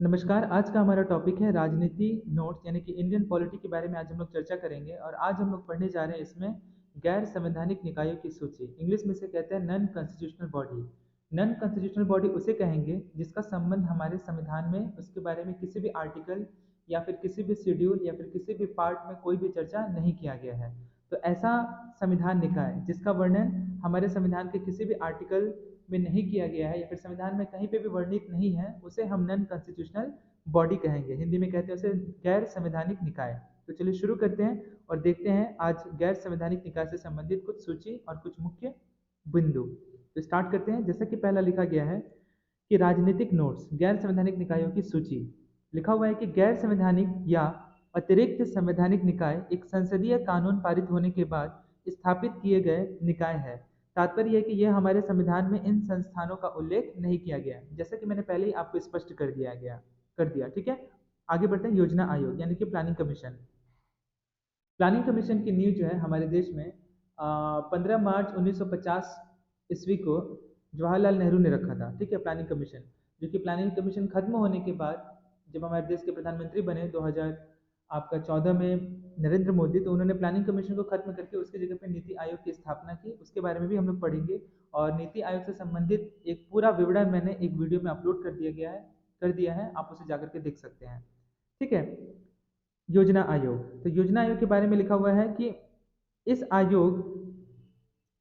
नमस्कार। आज का हमारा टॉपिक है राजनीति नोट्स यानी कि इंडियन पॉलिटी के बारे में आज हम लोग चर्चा करेंगे। और आज हम लोग पढ़ने जा रहे हैं इसमें गैर संवैधानिक निकायों की सूची। इंग्लिश में इसे कहते हैं non constitutional body. Non constitutional body उसे कहेंगे जिसका संबंध हमारे संविधान में उसके बारे में किसी भी आर्टिकल या फिर किसी भी शेड्यूल या फिर किसी भी पार्ट में कोई भी चर्चा नहीं किया गया है। तो ऐसा संविधान निकाय जिसका वर्णन हमारे संविधान के किसी भी आर्टिकल में नहीं किया गया है या फिर संविधान में कहीं पे भी वर्णित नहीं है, उसे हम नॉन कॉन्स्टिट्यूशनल बॉडी कहेंगे। हिंदी में कहते हैं उसे गैर संवैधानिक निकाय। तो चलिए शुरू करते हैं और देखते हैं आज गैर संवैधानिक निकाय से संबंधित कुछ सूची और कुछ मुख्य बिंदु। तो स्टार्ट करते हैं। जैसा कि पहला लिखा गया है कि राजनीतिक नोट्स गैर संवैधानिक निकायों की सूची। लिखा हुआ है कि गैर संवैधानिक या अतिरिक्त संवैधानिक निकाय एक संसदीय कानून पारित होने के बाद स्थापित किए गए निकाय है। तात्पर्य है कि यह हमारे संविधान में इन संस्थानों का उल्लेख नहीं किया गया है, जैसा कि मैंने पहले ही आपको स्पष्ट कर दिया। ठीक है, आगे बढ़ते हैं। योजना आयोग यानी कि प्लानिंग कमीशन। प्लानिंग कमीशन की नींव जो है हमारे देश में 15 मार्च 1950 ईस्वी को जवाहरलाल नेहरू ने रखा था। ठीक है, प्लानिंग कमीशन, जो कि प्लानिंग कमीशन खत्म होने के बाद जब हमारे देश के प्रधानमंत्री बने 2014 में नरेंद्र मोदी, तो उन्होंने प्लानिंग कमीशन को खत्म करके उसकी जगह पे नीति आयोग की स्थापना की। उसके बारे में भी हम लोग पढ़ेंगे। और नीति आयोग से संबंधित एक पूरा विवरण मैंने एक वीडियो में अपलोड कर दिया है, आप उसे जाकर के देख सकते हैं। ठीक है, योजना आयोग। तो योजना आयोग के बारे में लिखा हुआ है कि इस आयोग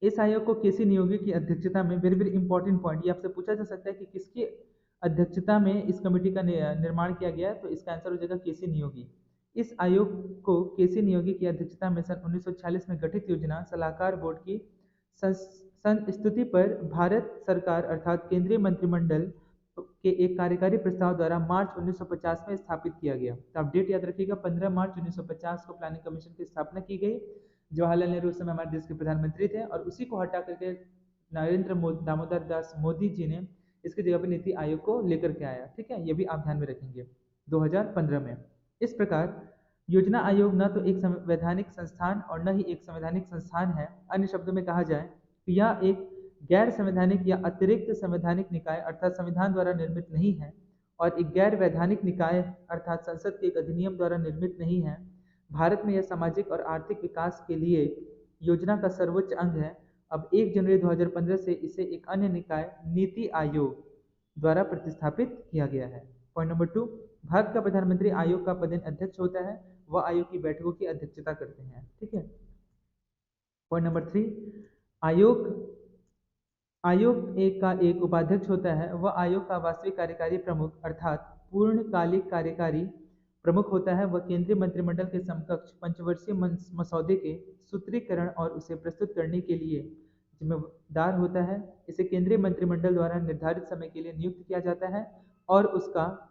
इस आयोग को केसी नियोगी की अध्यक्षता में, वेरी वेरी इंपॉर्टेंट पॉइंट, ये आपसे पूछा जा सकता है कि किसकी अध्यक्षता में इस कमेटी का निर्माण किया गया है, तो इसका आंसर हो जाएगा केसी नियोगी। इस आयोग को केसी नियोगी की अध्यक्षता में सन 1946 में गठित योजना सलाहकार बोर्ड की संस्तुति पर भारत सरकार अर्थात केंद्रीय मंत्रिमंडल के एक कार्यकारी प्रस्ताव द्वारा मार्च 1950 में स्थापित किया गया। तो आप डेट याद रखिएगा, 15 मार्च 1950 को प्लानिंग कमीशन की स्थापना की गई। जवाहरलाल नेहरू उस समय हमारे देश के प्रधानमंत्री थे और उसी को हटा करके दामोदर दास मोदी जी ने इसकी जगह पर नीति आयोग को लेकर के आया। ठीक है, ये भी आप ध्यान में रखेंगे 2015 में। इस प्रकार योजना आयोग न तो एक संवैधानिक संस्थान और न ही एक संवैधानिक संस्थान है। अन्य शब्दों में कहा जाए तो यह एक गैर संवैधानिक या अतिरिक्त संवैधानिक निकाय अर्थात संविधान द्वारा निर्मित नहीं है, और एक गैर वैधानिक निकाय अर्थात संसद के एक अधिनियम द्वारा निर्मित नहीं है। भारत में यह सामाजिक और आर्थिक विकास के लिए योजना का सर्वोच्च अंग है। अब 1 जनवरी 2015 से इसे एक अन्य निकाय नीति आयोग द्वारा प्रतिस्थापित किया गया है। पॉइंट नंबर 2, भारत का प्रधानमंत्री आयोग का पदेन अध्यक्ष होता है, वह आयोग की बैठकों की अध्यक्षता करते हैं। ठीक है, पॉइंट नंबर 3, आयोग आयोग एक उपाध्यक्ष होता है, वह आयोग का वास्तविक कार्यकारी प्रमुख अर्थात पूर्णकालिक कार्यकारी प्रमुख होता है। वह केंद्रीय मंत्रिमंडल के समकक्ष पंचवर्षीय मसौदे के सूत्रीकरण और उसे प्रस्तुत करने के लिए जिम्मेदार होता है। इसे केंद्रीय मंत्रिमंडल द्वारा निर्धारित समय के लिए नियुक्त किया जाता है और उसका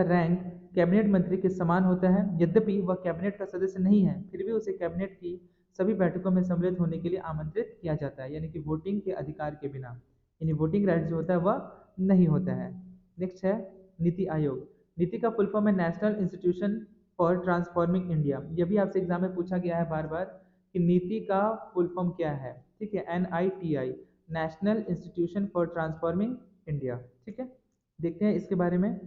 रैंक कैबिनेट मंत्री के समान होता है। यद्यपि वह कैबिनेट का सदस्य नहीं है, फिर भी उसे कैबिनेट की सभी बैठकों में सम्मिलित होने के लिए आमंत्रित किया जाता है, यानी कि वोटिंग के अधिकार के बिना, यानी वोटिंग राइट जो होता है वह नहीं होता है। नेक्स्ट है नीति आयोग। नीति का फुल फॉर्म है national institution for transforming India. यह भी आपसे एग्जाम में पूछा गया है बार बार कि नीति का फुल फॉर्म क्या है। ठीक है, NITI, national institution for transforming India. ठीक है, देखते हैं इसके बारे में।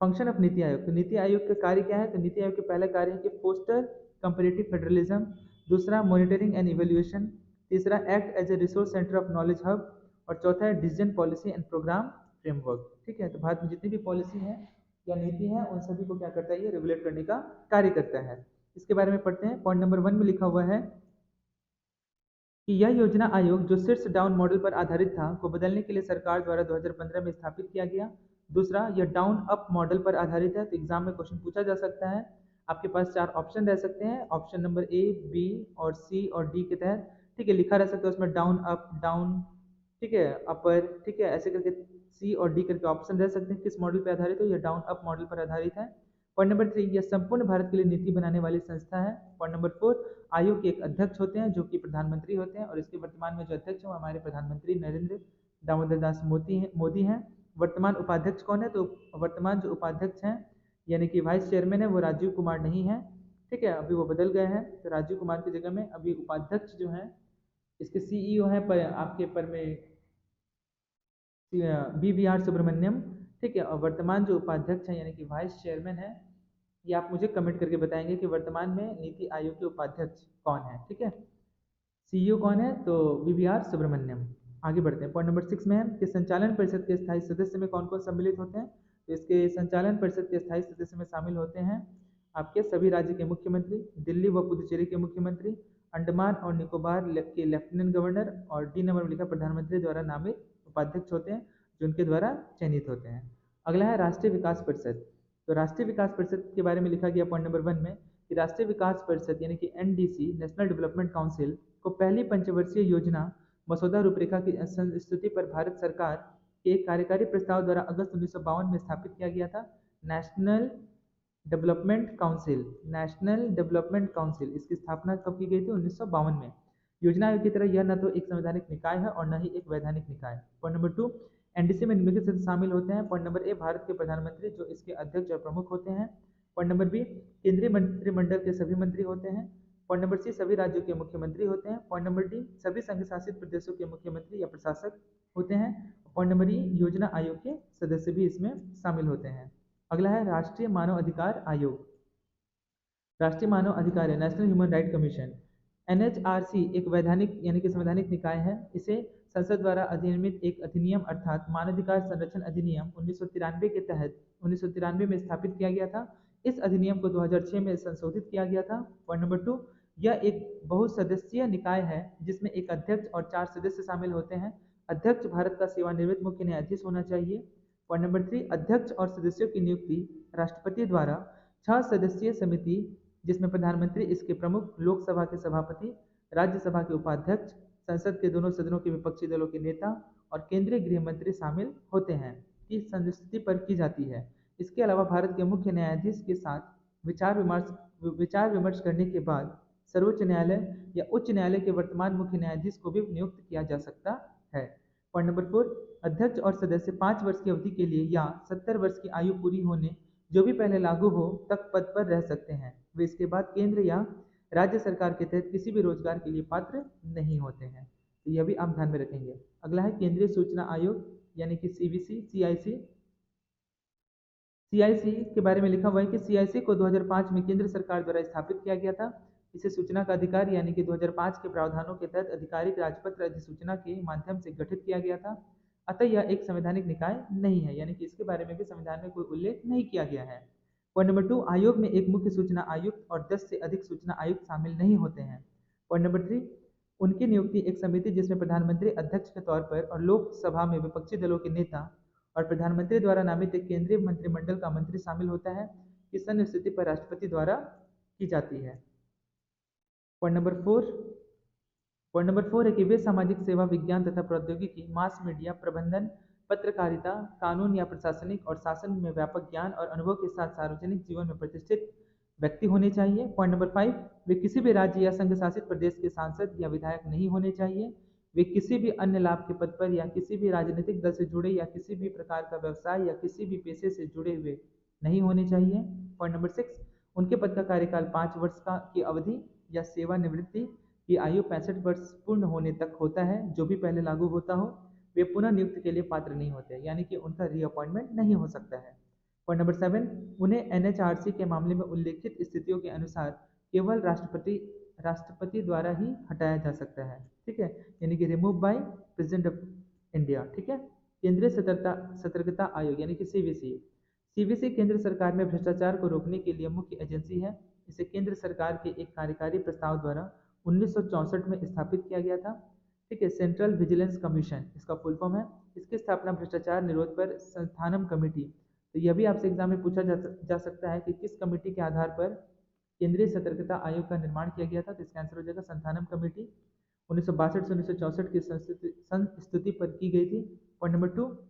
Function of NITI Aayog. तो नीति आयोग का कार्य क्या है? तो नीति आयोग के पहला कार्य है कि फोस्टर कंपैरेटिव फेडरलिज्म, दूसरा मॉनिटरिंग एंड इवैल्यूएशन, तीसरा act as a resource centre of knowledge hub, और चौथा है decision policy and programme framework. ठीक है, तो भारत में जितनी भी पॉलिसी है या नीति है उन सभी को क्या करता है, ये रेगुलेट करने का कार्य करता है। इसके बारे में पढ़ते हैं। पॉइंट नंबर 1 में लिखा हुआ है कि यह योजना आयोग जो शीर्ष डाउन मॉडल पर आधारित था को बदलने के लिए सरकार द्वारा 2015 में स्थापित किया गया। दूसरा, यह डाउन अप मॉडल पर आधारित है। तो एग्जाम में क्वेश्चन पूछा जा सकता है। आपके पास 4 ऑप्शन रह सकते हैं, ऑप्शन नंबर A, B और C और D के तहत। ठीक है, लिखा रह सकता है उसमें डाउन अप, डाउन, ठीक है, अपर, ठीक है, ऐसे करके C और D करके ऑप्शन रह सकते हैं। किस मॉडल पर आधारित है? यह डाउन अप मॉडल पर आधारित है। पॉइंट नंबर 3, यह संपूर्ण भारत के लिए नीति बनाने वाली संस्था है। पॉइंट नंबर 4, आयोग के एक अध्यक्ष होते हैं जो कि प्रधानमंत्री होते हैं, और इसके वर्तमान में जो अध्यक्ष हैं वो हमारे प्रधानमंत्री नरेंद्र दामोदर दास मोदी हैं। वर्तमान उपाध्यक्ष कौन है? तो वर्तमान जो उपाध्यक्ष हैं यानी कि वाइस चेयरमैन है वो राजीव कुमार नहीं है। ठीक है, अभी वो बदल गए हैं, तो राजीव कुमार की जगह में अभी उपाध्यक्ष जो हैं, इसके CEO हैं पर आपके पर में BVR सुब्रमण्यम, ठीक है। और वर्तमान जो उपाध्यक्ष हैं यानी कि वाइस चेयरमैन है, ये आप मुझे कमेंट करके बताएंगे कि वर्तमान में नीति आयोग के उपाध्यक्ष कौन है। ठीक है, सीईओ कौन है, तो वीवीआर सुब्रमण्यम। आगे बढ़ते हैं, पॉइंट नंबर 6 में है कि संचालन परिषद के स्थायी सदस्य में कौन कौन सम्मिलित होते हैं। तो इसके संचालन परिषद के स्थायी सदस्य में शामिल होते हैं आपके सभी राज्य के मुख्यमंत्री, दिल्ली व पुदुचेरी के मुख्यमंत्री, अंडमान और निकोबार के लेफ्टिनेंट गवर्नर, और डी नंबर में लिखा प्रधानमंत्री द्वारा नामित उपाध्यक्ष होते हैं जो उनके द्वारा चयनित होते हैं। अगला है राष्ट्रीय विकास परिषद। तो राष्ट्रीय विकास परिषद के बारे में लिखा गया पॉइंट नंबर 1 में कि राष्ट्रीय विकास परिषद यानी कि एनडीसी, नेशनल डेवलपमेंट काउंसिल को पहली पंचवर्षीय योजना मसौदा रूपरेखा की संस्तुति पर भारत सरकार के एक कार्यकारी प्रस्ताव द्वारा अगस्त 1952 में स्थापित किया गया था। National development council, national development council, इसकी स्थापना कब की गई थी, 1952 में। योजना आयोग की तरह यह न तो एक संवैधानिक निकाय है और न ही एक वैधानिक निकाय। पॉइंट नंबर 2, एनडीसी में निम्नलिखित सदस्य शामिल होते हैं। पॉइंट नंबर ए, भारत के प्रधानमंत्री जो इसके अध्यक्ष और प्रमुख होते हैं। पॉइंट नंबर बी, केंद्रीय मंत्रिमंडल के सभी मंत्री होते हैं। पॉइंट नंबर सी, सभी राज्यों के मुख्यमंत्री होते हैं। पॉइंट नंबर डी, सभी संघ शासित प्रदेशों के मुख्यमंत्री या प्रशासक होते हैं। पॉइंट नंबर ई, योजना आयोग के सदस्य भी इसमें शामिल होते हैं। अगला है राष्ट्रीय मानव अधिकार आयोग। राष्ट्रीय मानव अधिकार है national human right commission. NHRC एक वैधानिक यानी कि संवैधानिक निकाय है। इसे संसद द्वारा अधिनियमित एक अधिनियम अर्थात मानवाधिकार संरक्षण अधिनियम 1993 के तहत 1993 में स्थापित किया गया था। इस अधिनियम को 2006 में संशोधित किया गया था। पॉइंट नंबर 2, यह एक बहुसदस्यीय निकाय है जिसमें एक अध्यक्ष और 4 सदस्य शामिल होते हैं। अध्यक्ष भारत का सेवानिवृत्त मुख्य न्यायाधीश होना चाहिए। पॉइंट नंबर 3, अध्यक्ष और सदस्यों की नियुक्ति राष्ट्रपति द्वारा 6 सदस्यीय समिति जिसमें प्रधानमंत्री, इसके प्रमुख, लोकसभा के सभापति, राज्यसभा के उपाध्यक्ष, संसद के दोनों सदनों के विपक्षी दलों के नेता और केंद्रीय गृह मंत्री शामिल होते हैं की संस्तुति पर की जाती है। इसके अलावा भारत के मुख्य न्यायाधीश के साथ विचार विमर्श करने के बाद सर्वोच्च न्यायालय या उच्च न्यायालय के वर्तमान मुख्य न्यायाधीश को भी नियुक्त किया जा सकता है। पॉइंट नंबर 4, अध्यक्ष और सदस्य 5 वर्ष की अवधि के लिए या 70 वर्ष की आयु पूरी होने जो भी पहले लागू हो तक पद पर रह सकते हैं। वे इसके बाद केंद्र या राज्य सरकार के तहत किसी भी रोजगार के लिए पात्र नहीं होते हैं। तो यह भी आप ध्यान में रखेंगे। अगला है केंद्रीय सूचना आयोग यानी कि सीवीसी, सीआईसी। सीआईसी के बारे में लिखा हुआ है कि सीआईसी को 2005 में केंद्र सरकार द्वारा स्थापित किया गया था। इसे सूचना का अधिकार यानी कि 2005 के प्रावधानों के तहत आधिकारिक राजपत्र अधिसूचना के माध्यम से गठित किया गया था। अतः यह एक संवैधानिक निकाय नहीं है, यानी कि इसके बारे में भी संविधान में कोई उल्लेख नहीं किया गया है। पॉइंट नंबर 2, आयोग में एक मुख्य सूचना आयुक्त और 10 से अधिक सूचना आयुक्त शामिल नहीं होते हैं। पॉइंट नंबर 3, उनकी नियुक्ति एक समिति जिसमें प्रधानमंत्री अध्यक्ष के तौर पर और लोकसभा में विपक्षी दलों के नेता और प्रधानमंत्री द्वारा नामित एक केंद्रीय मंत्रिमंडल का मंत्री शामिल होता है की संस्थिति पर राष्ट्रपति द्वारा की जाती है। पॉइंट नंबर 4 है कि वे सामाजिक सेवा, विज्ञान तथा प्रौद्योगिकी, मास मीडिया प्रबंधन, पत्रकारिता, कानून या प्रशासनिक और शासन में व्यापक ज्ञान और अनुभव के साथ सार्वजनिक जीवन में प्रतिष्ठित व्यक्ति होने चाहिए। पॉइंट नंबर 5, वे किसी भी राज्य या संघ शासित प्रदेश के सांसद या विधायक नहीं होने चाहिए। वे किसी भी अन्य लाभ के पद पर या किसी भी राजनीतिक दल से जुड़े या किसी भी प्रकार का व्यवसाय या किसी भी पेशे से जुड़े हुए नहीं होने चाहिए। पॉइंट नंबर 6, उनके पद का कार्यकाल 5 वर्ष की अवधि या सेवानिवृत्ति की आयु 65 वर्ष पूर्ण होने तक होता है, जो भी पहले लागू होता हो। वे पुनः नियुक्ति के लिए पात्र नहीं होते, यानी कि उनका रीअपॉइंटमेंट नहीं हो सकता है। पॉइंट नंबर 7, उन्हें एनएचआरसी के मामले में उल्लेखित स्थितियों के अनुसार केवल राष्ट्रपति द्वारा ही हटाया जा सकता है। ठीक है, यानी कि remove by president of India. ठीक है, केंद्रीय सतर्कता आयोग यानी कि सीवीसी। सीवीसी केंद्र सरकार में भ्रष्टाचार को रोकने के लिए मुख्य एजेंसी है। इसे केंद्र सरकार के एक कार्यकारी प्रस्ताव द्वारा 1964 में स्थापित किया गया था। ठीक है, सेंट्रल विजिलेंस कमीशन इसका फुल फॉर्म है। इसकी स्थापना भ्रष्टाचार निरोध पर संस्थानम कमेटी, तो यह भी आपसे एग्जाम में पूछा जा सकता है कि किस कमेटी के आधार पर केंद्रीय सतर्कता आयोग का निर्माण किया गया था। तो इसका आंसर हो जाएगा संस्थानम कमेटी। 1962 से 1964 की संस्तुति पर की गई थी। पॉइंट नंबर 2,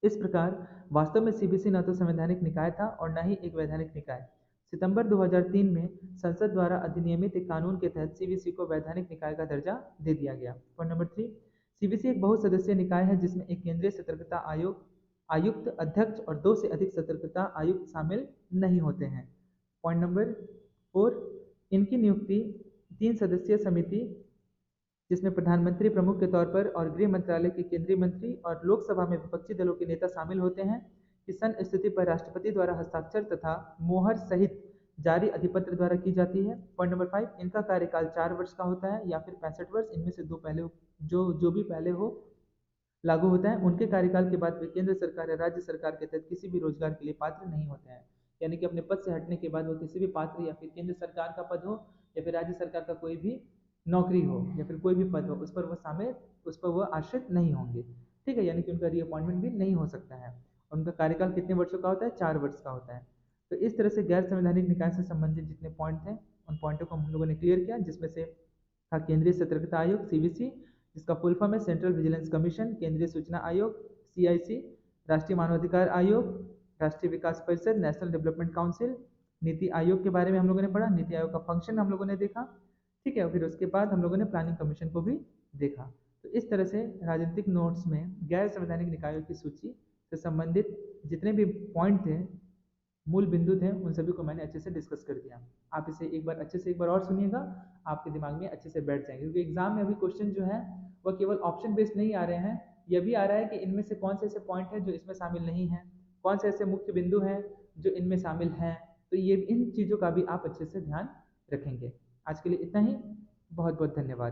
इस प्रकार वास्तव में सीबीसी न तो संवैधानिक निकाय था और न ही एक वैधानिक निकाय। सितंबर 2003 में संसद द्वारा अधिनियमित एक कानून के तहत सीबीसी को वैधानिक निकाय का दर्जा दे दिया गया। पॉइंट नंबर 3, सीबीसी एक बहुसदस्यीय निकाय है जिसमें एक केंद्रीय सतर्कता आयुक्त, अध्यक्ष और 2 से अधिक सतर्कता आयुक्त शामिल नहीं होते हैं। पॉइंट नंबर 4, इनकी नियुक्ति 3 सदस्यीय समिति जिसमें प्रधानमंत्री प्रमुख के तौर पर और गृह मंत्रालय के केंद्रीय मंत्री और लोकसभा में विपक्षी दलों के नेता शामिल होते हैं। कि सन स्थिति पर राष्ट्रपति द्वारा हस्ताक्षर तथा मोहर सहित जारी अधिपत्र द्वारा की जाती है। पॉइंट नंबर 5, इनका कार्यकाल 4 वर्ष का होता है या फिर 65 वर्ष, इनमें से दो पहले जो भी पहले हो लागू होता है। उनके कार्यकाल के बाद वे केंद्र सरकार या राज्य सरकार के तहत किसी भी रोजगार के लिए पात्र नहीं होते हैं। यानी कि अपने पद से हटने के बाद वो किसी भी पात्र या फिर केंद्र सरकार का पद हो या फिर राज्य सरकार का कोई भी नौकरी हो या फिर कोई भी पद हो उस पर वो आश्रित नहीं होंगे। ठीक है, यानी कि उनका रीअपॉइंटमेंट भी नहीं हो सकता है। उनका कार्यकाल कितने वर्षों का होता है? 4 वर्ष का होता है। तो इस तरह से गैर संवैधानिक निकाय से संबंधित जितने पॉइंट थे उन पॉइंटों को हम लोगों ने क्लियर किया, जिसमें से था केंद्रीय सतर्कता आयोग सीवीसी, जिसका फुल फॉर्म है सेंट्रल विजिलेंस कमीशन, केंद्रीय सूचना आयोग सीआईसी, राष्ट्रीय मानवाधिकार आयोग, राष्ट्रीय विकास परिषद national development council, NITI Aayog के बारे में हम लोगों ने पढ़ा, नीति आयोग का फंक्शन हम लोगों ने देखा। ठीक है, फिर उसके बाद हम लोगों ने प्लानिंग कमीशन को भी देखा। तो इस तरह से राजनीतिक नोट्स में गैर संवैधानिक निकायों की सूची से संबंधित जितने भी पॉइंट थे, मूल बिंदु थे, उन सभी को मैंने अच्छे से डिस्कस कर दिया। आप इसे एक बार अच्छे से एक बार और सुनिएगा, आपके दिमाग में अच्छे से बैठ जाएंगे, क्योंकि एग्जाम में अभी क्वेश्चन जो है वह केवल ऑप्शन बेस्ड नहीं आ रहे हैं, यह भी आ रहा है कि इनमें से कौन से ऐसे पॉइंट हैं जो इसमें शामिल नहीं हैं, कौन से ऐसे मुख्य बिंदु हैं जो इनमें शामिल हैं। तो ये इन चीज़ों का भी आप अच्छे से ध्यान रखेंगे। आज के लिए इतना ही, बहुत बहुत धन्यवाद।